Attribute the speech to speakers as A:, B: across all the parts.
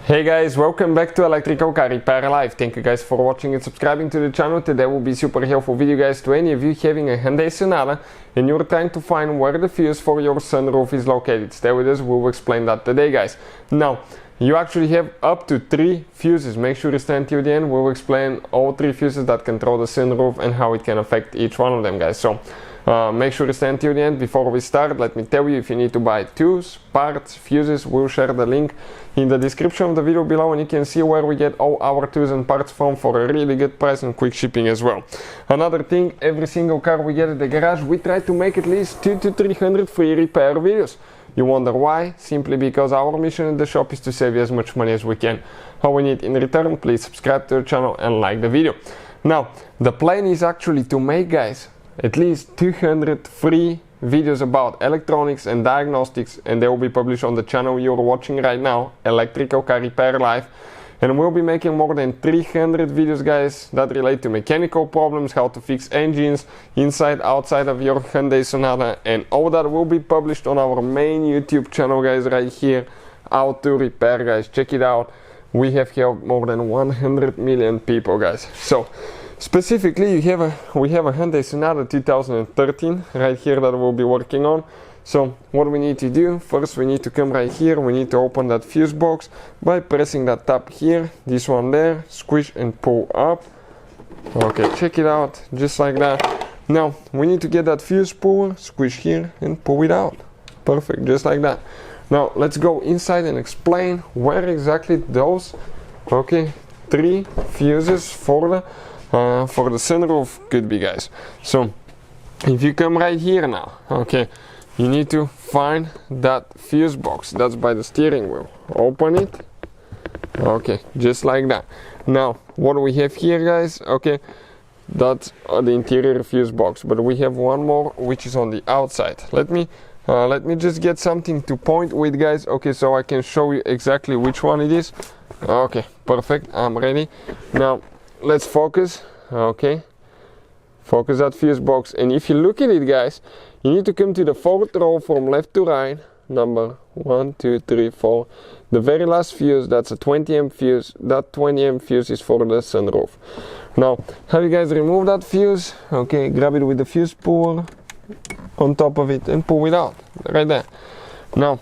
A: Hey guys, welcome back to Electrical Car Repair Live. Thank you guys for watching and subscribing to the channel. Today will be super helpful video guys to any of you having a Hyundai Sonata and you're trying to find where the fuse for your sunroof is located. Stay with us, we'll explain that today guys. Now, you actually have up to 3 fuses. Make sure to stay until the end. We'll explain all 3 fuses that control the sunroof and how it can affect each one of them guys. So make sure to stay until the end. Before we start, let me tell you, if you need to buy tools, parts, fuses, we'll share the link in the description of the video below, and you can see where we get all our tools and parts from for a really good price and quick shipping as well. Another thing, every single car we get at the garage, we try to make at least 200 to 300 free repair videos. You wonder why? Simply because our mission at the shop is to save you as much money as we can. All we need in return, please subscribe to the channel and like the video. Now, the plan is actually to make, guys, at least 200 free videos about electronics and diagnostics, and they will be published on the channel you're watching right now, Electrical Car Repair Live. And we'll be making more than 300 videos guys that relate to mechanical problems, how to fix engines inside, outside of your Hyundai Sonata, and all that will be published on our main YouTube channel guys, right here, How to Repair guys. Check it out. We have helped more than 100 million people guys. So specifically we have a Hyundai Sonata 2013 right here that we'll be working on. So what we need to do, first we need to come right here, we need to open that fuse box by pressing that tab here, this one there, squish and pull up. Okay, check it out, just like that. Now we need to get that fuse puller, squish here and pull it out. Perfect, just like that. Now let's go inside and explain where exactly those 3 fuses for the sunroof could be guys. So if you come right here now, you need to find that fuse box that's by the steering wheel. Open it. Okay, just like that. Now what do we have here guys? That's the interior fuse box, but we have one more which is on the outside. Let me just get something to point with guys, so I can show you exactly which one it is. Okay, perfect, I'm ready. Now let's focus. Focus that fuse box, and if you look at it guys, you need to come to the 4th row from left to right, number 1 2 3 4, the very last fuse. That's a 20 amp fuse. That 20 amp fuse is for the sunroof. Now have you guys remove that fuse, grab it with the fuse puller on top of it and pull it out right there. Now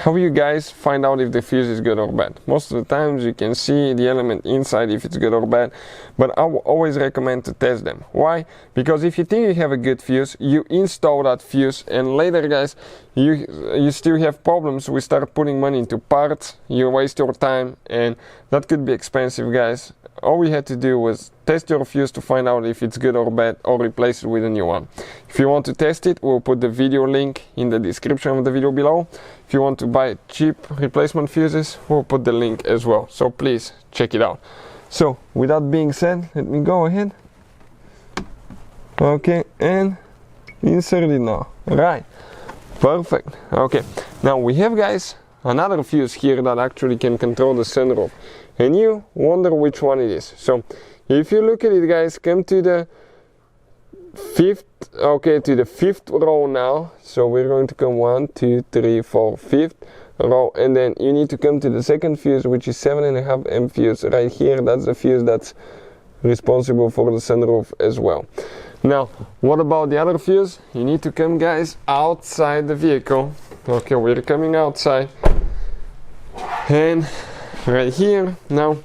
A: how you guys find out if the fuse is good or bad? Most of the times you can see the element inside if it's good or bad, but I will always recommend to test them. Why? Because if you think you have a good fuse, you install that fuse, and later guys you still have problems. We start putting money into parts, you waste your time, and that could be expensive guys. All we had to do was test your fuse to find out if it's good or bad, or replace it with a new one. If you want to test it, we'll put the video link in the description of the video below. If you want to buy cheap replacement fuses, we'll put the link as well. So please check it out. So with that being said, let me go ahead. And insert it now. Right. Perfect. Now we have guys another fuse here that actually can control the sunroof, and you wonder which one it is. So if you look at it guys, come to the 5th row now. So we're going to come 1 2 3 4 5th row, and then you need to come to the 2nd fuse, which is 7.5 amp fuse right here. That's the fuse that's responsible for the sunroof as well. Now what about the other fuse? You need to come guys outside the vehicle. We're coming outside, and right here now,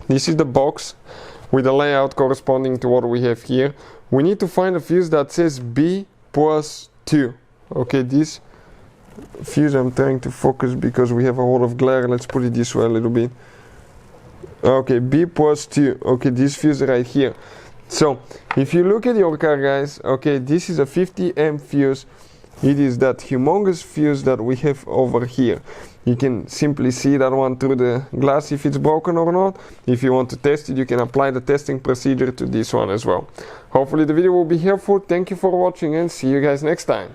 A: this is the box with the layout corresponding to what we have here. We need to find a fuse that says B+2. This fuse, I'm trying to focus because we have a lot of glare. Let's put it this way a little bit. B+2. This fuse right here. So if you look at your car guys, this is a 50 amp fuse. It is that humongous fuse that we have over here. You can simply see that one through the glass if it's broken or not. If you want to test it, you can apply the testing procedure to this one as well. Hopefully the video will be helpful. Thank you for watching, and see you guys next time.